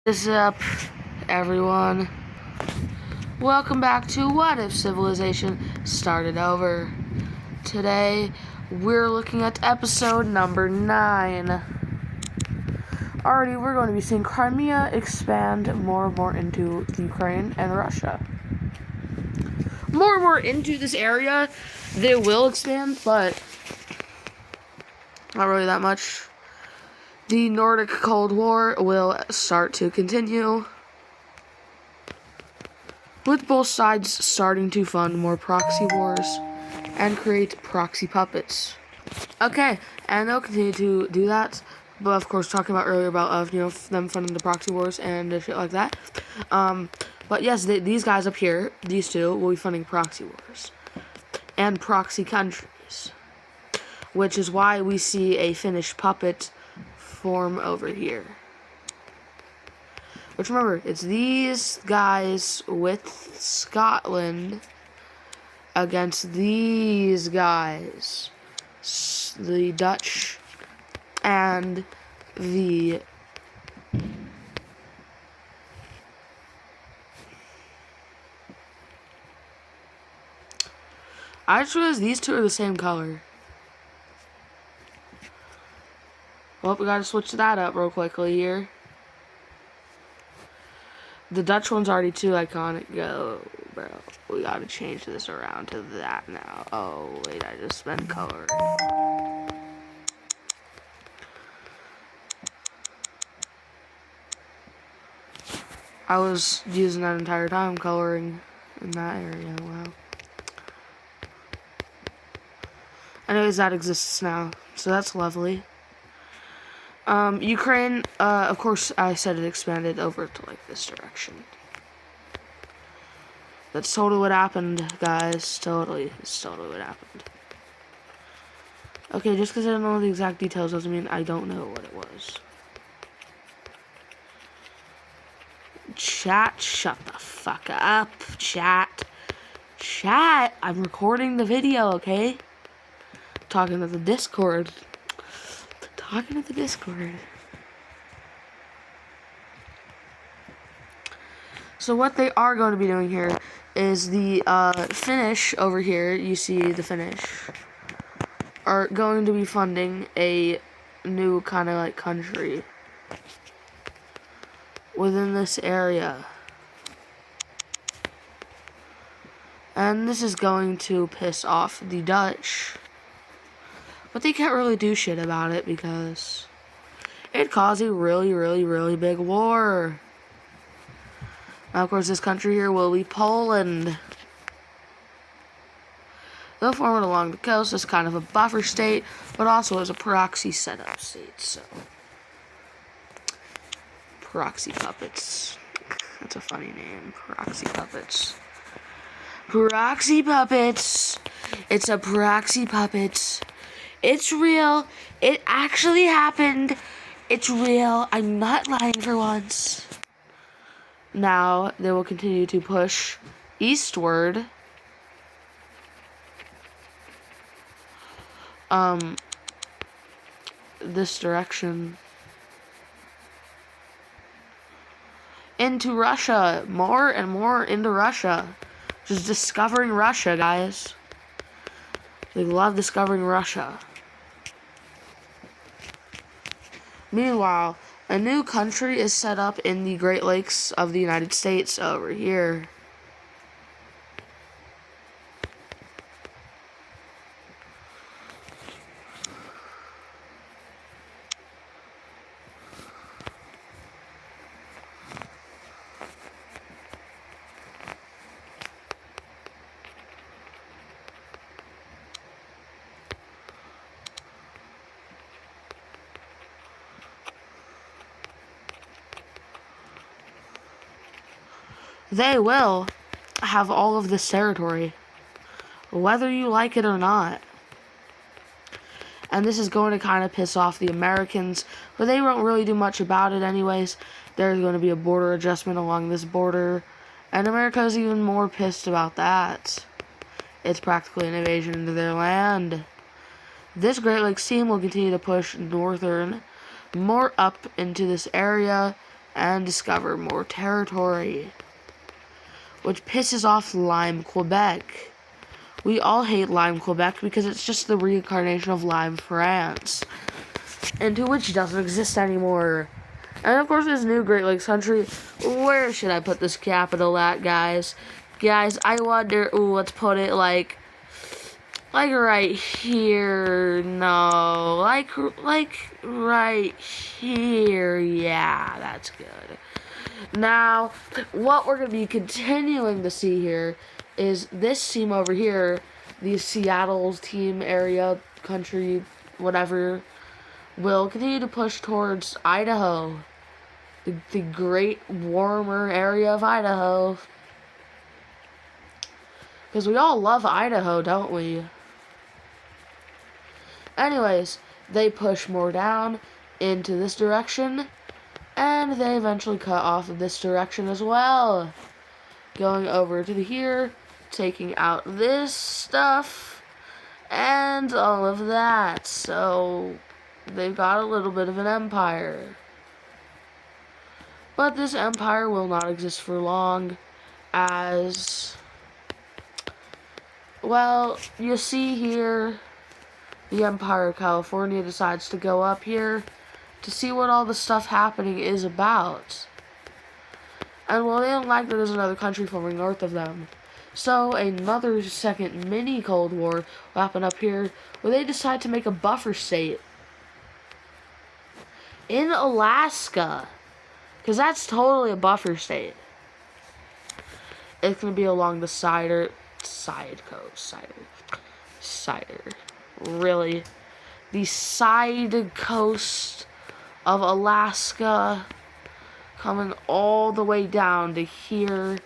What is up, everyone? Welcome back to What If Civilization Started Over. Today, we're looking at episode number 9. Already, we're going to be seeing Crimea expand more and more into Ukraine and Russia. More and more into this area, they will expand, but not really that much. The Nordic Cold War will start to continue, with both sides starting to fund more proxy wars and create proxy puppets. Okay, and they'll continue to do that, but of course, talking about earlier about them funding the proxy wars and shit like that. But yes, these guys up here, these two, will be funding proxy wars and proxy countries, which is why we see a Finnish puppet form over here. Which, remember, it's these guys with Scotland against these guys, the Dutch and the I just realized these two are the same color. Well, we gotta switch that up real quickly here. The Dutch one's already too iconic. Go, bro. We gotta change this around to that now. Oh, wait, I just spent color. I was using that entire time coloring in that area. Wow. Anyways, that exists now, so that's lovely. Ukraine, of course, I said it expanded over to, like, this direction. That's totally what happened, guys. It's totally what happened. Okay, just because I don't know the exact details doesn't mean I don't know what it was. Chat, shut the fuck up, chat. Chat, I'm recording the video, okay? Talking to the Discord. So what they are going to be doing here is the Finnish over here, you see the Finnish, are going to be funding a new kind of like country within this area. And this is going to piss off the Dutch. But they can't really do shit about it because it caused a really big war. Now, of course, this country here will be Poland. They'll form it along the coast as kind of a buffer state, but also as a proxy setup state, so. Proxy puppets. That's a funny name. Proxy puppets. Proxy puppets. It's a proxy puppet. It's real. It actually happened. It's real. I'm not lying for once. Now, they will continue to push eastward. This direction. Into Russia. More and more into Russia. Just discovering Russia, guys. They love discovering Russia. Meanwhile, a new country is set up in the Great Lakes of the United States over here. They will have all of this territory, whether you like it or not. And this is going to kind of piss off the Americans, but they won't really do much about it anyways. There's going to be a border adjustment along this border, and America's even more pissed about that. It's practically an invasion into their land. This Great Lakes team will continue to push northern, more up into this area, and discover more territory, which pisses off Lime, Quebec. We all hate Lime, Quebec because it's just the reincarnation of Lime, France, into which doesn't exist anymore. And of course, this new Great Lakes country. Where should I put this capital at, guys? Guys, I wonder. Ooh, let's put it like right here. No, like right here. Yeah, that's good. Now, what we're gonna be continuing to see here is this team over here, the Seattle's team area, country, whatever, will continue to push towards Idaho, the great warmer area of Idaho. Because we all love Idaho, don't we? Anyways, they push more down into this direction, and they eventually cut off of this direction as well. Going over to here, taking out this stuff, and all of that. So, they've got a little bit of an empire. But this empire will not exist for long, as, well, you see here, the Empire of California decides to go up here to see what all the stuff happening is about. And well, they don't like that there's another country forming north of them. So another second mini Cold War will happen up here, where they decide to make a buffer state in Alaska. Because that's totally a buffer state. It's going to be along the side coast. Really. The side coast of Alaska, coming all the way down to here.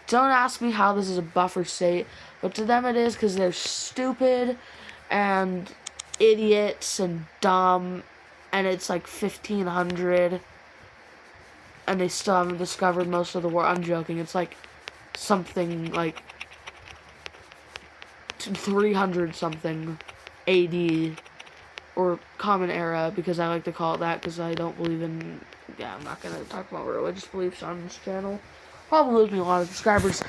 Don't ask me how this is a buffer state, but to them it is because they're stupid and idiots and dumb, and it's like 1500, and they still haven't discovered most of the world. I'm joking. It's like something like 300 something AD, or Common Era, because I like to call it that, because I don't believe in, I'm not going to talk about religious beliefs on this channel. Probably lose me a lot of subscribers,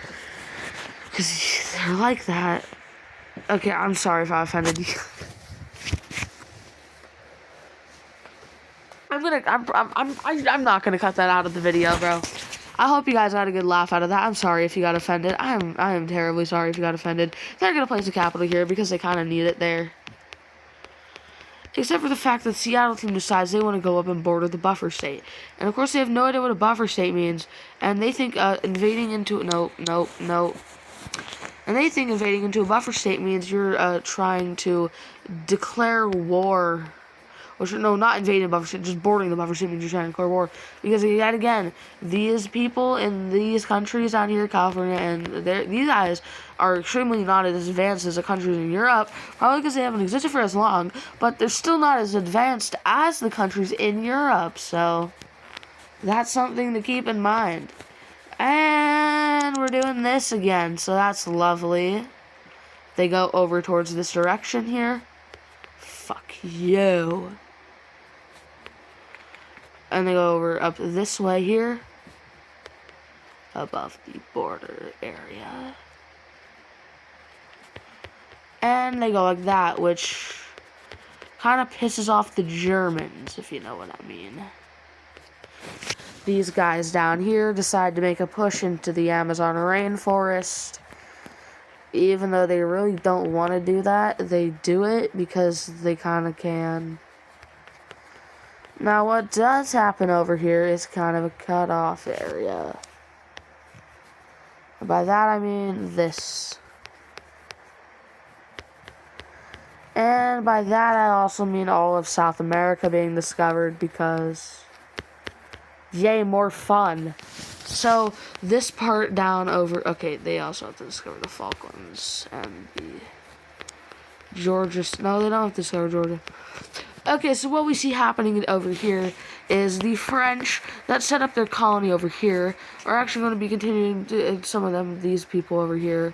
because they're like that. Okay, I'm sorry if I offended you. I'm not gonna cut that out of the video, bro. I hope you guys had a good laugh out of that. I'm sorry if you got offended. I am terribly sorry if you got offended. They're gonna place a capital here because they kind of need it there. Except for the fact that the Seattle team decides they want to go up and border the buffer state. And of course they have no idea what a buffer state means. And they think invading into... No. And they think invading into a buffer state means you're trying to declare war. Which, no, not invading the buffer state, just bordering the buffer state means you're trying to declare war. Because, yet again, these people in these countries out here, California, and these guys are extremely not as advanced as the countries in Europe, probably because they haven't existed for as long, but they're still not as advanced as the countries in Europe, so that's something to keep in mind. And we're doing this again, so that's lovely. They go over towards this direction here. Fuck you. And they go over up this way here, above the border area. And they go like that, which kind of pisses off the Germans, if you know what I mean. These guys down here decide to make a push into the Amazon rainforest. Even though they really don't want to do that, they do it because they kind of can. Now, what does happen over here is kind of a cut-off area. By that, I mean this. And by that, I also mean all of South America being discovered because, yay, more fun. So, this part down over... Okay, they also have to discover the Falklands and the Georgia... No, they don't have to discover Georgia. Okay, so what we see happening over here is the French that set up their colony over here are actually going to be continuing to... Some of them, these people over here,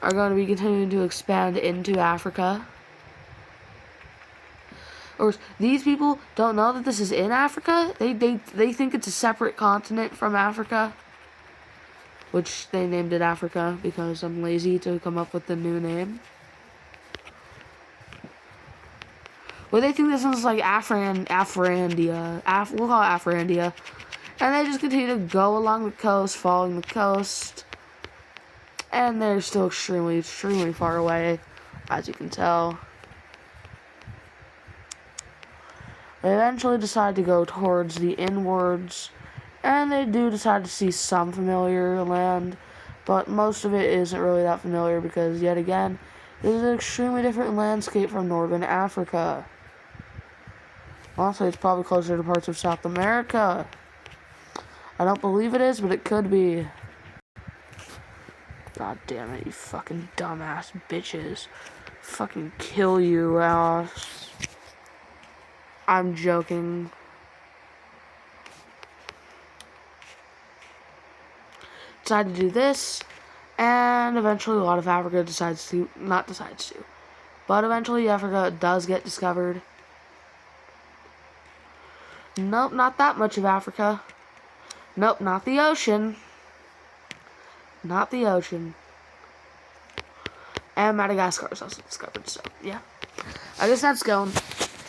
are going to be continuing to expand into Africa. Or these people don't know that this is in Africa. They think it's a separate continent from Africa, which they named it Africa because I'm lazy to come up with the new name. Well, they think this is like Afrandia. We'll call it Afrandia. And they just continue to go along the coast, following the coast. And they're still extremely, extremely far away, as you can tell. They eventually decide to go towards the inwards. And they do decide to see some familiar land. But most of it isn't really that familiar because, yet again, this is an extremely different landscape from Northern Africa. Honestly, it's probably closer to parts of South America. I don't believe it is, but it could be. God damn it, you fucking dumbass bitches. Fucking kill you, ass. I'm joking. Decided to do this, and eventually a lot of Africa but eventually Africa does get discovered. Nope, not that much of Africa. Nope, not the ocean. Not the ocean. And Madagascar is also discovered, so yeah. I guess that's going.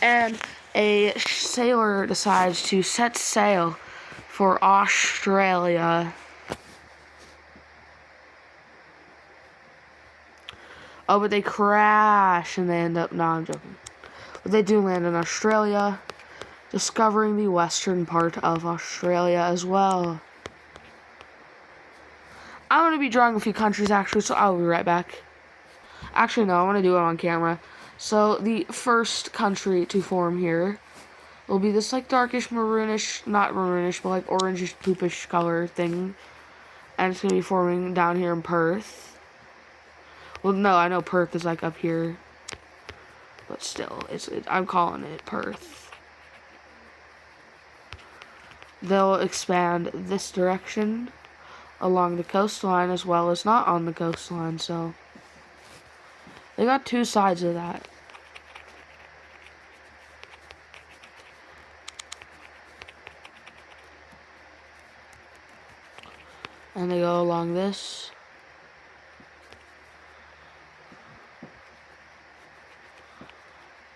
And a sailor decides to set sail for Australia. Oh, but they crash and they end up... No, I'm joking. But they do land in Australia, discovering the western part of Australia as well. I'm going to be drawing a few countries, actually, so I'll be right back. Actually, no, I want to do it on camera. So, the first country to form here will be this, like, darkish maroonish, not maroonish, but, like, orangish, poopish color thing. And it's going to be forming down here in Perth. Well, no, I know Perth is, like, up here. But still, I'm calling it Perth. They'll expand this direction along the coastline as well as not on the coastline, so they got two sides of that. And they go along this.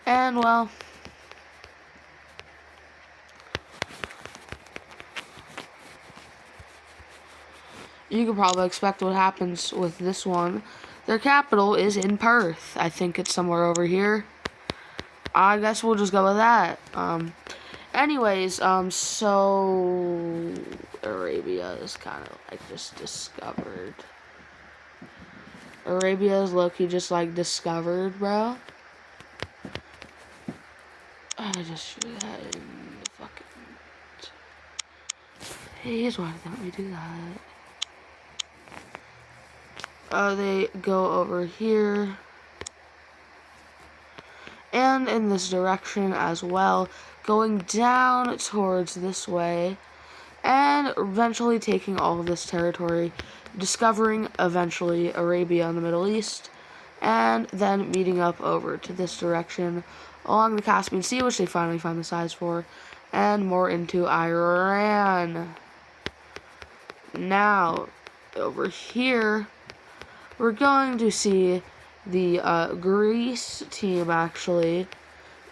And, well, you can probably expect what happens with this one. Their capital is in Perth. I think it's somewhere over here. I guess we'll just go with that. Anyways, so Arabia is kind of like just discovered. Arabia is low-key just like discovered, bro. I just drew that in the fucking... Here's why they let me do that. They go over here. And in this direction as well. Going down towards this way. And eventually taking all of this territory. Discovering eventually Arabia in the Middle East. And then meeting up over to this direction. Along the Caspian Sea, which they finally found the size for, and more into Iran. Now, over here, we're going to see the Greece team actually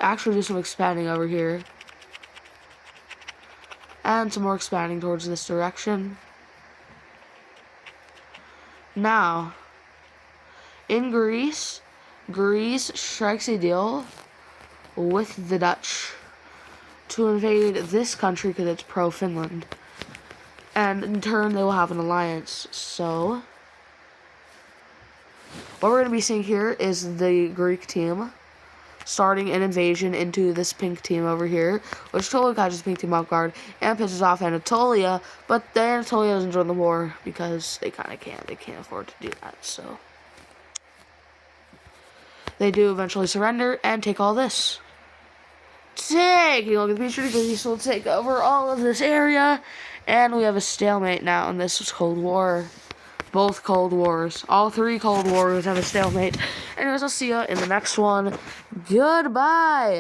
do some expanding over here. And some more expanding towards this direction. Now, in Greece strikes a deal with the Dutch to invade this country because it's pro-Finland. And in turn, they will have an alliance. So, what we're going to be seeing here is the Greek team starting an invasion into this pink team over here, which totally catches the pink team off guard and pisses off Anatolia, but then Anatolia doesn't join the war because they kind of can't. They can't afford to do that, so they do eventually surrender and take all this. Taking a look at the picture because he will take over all of this area, and we have a stalemate now in this Cold War. Both Cold Wars. All three Cold Wars have a stalemate. Anyways, I'll see you in the next one. Goodbye!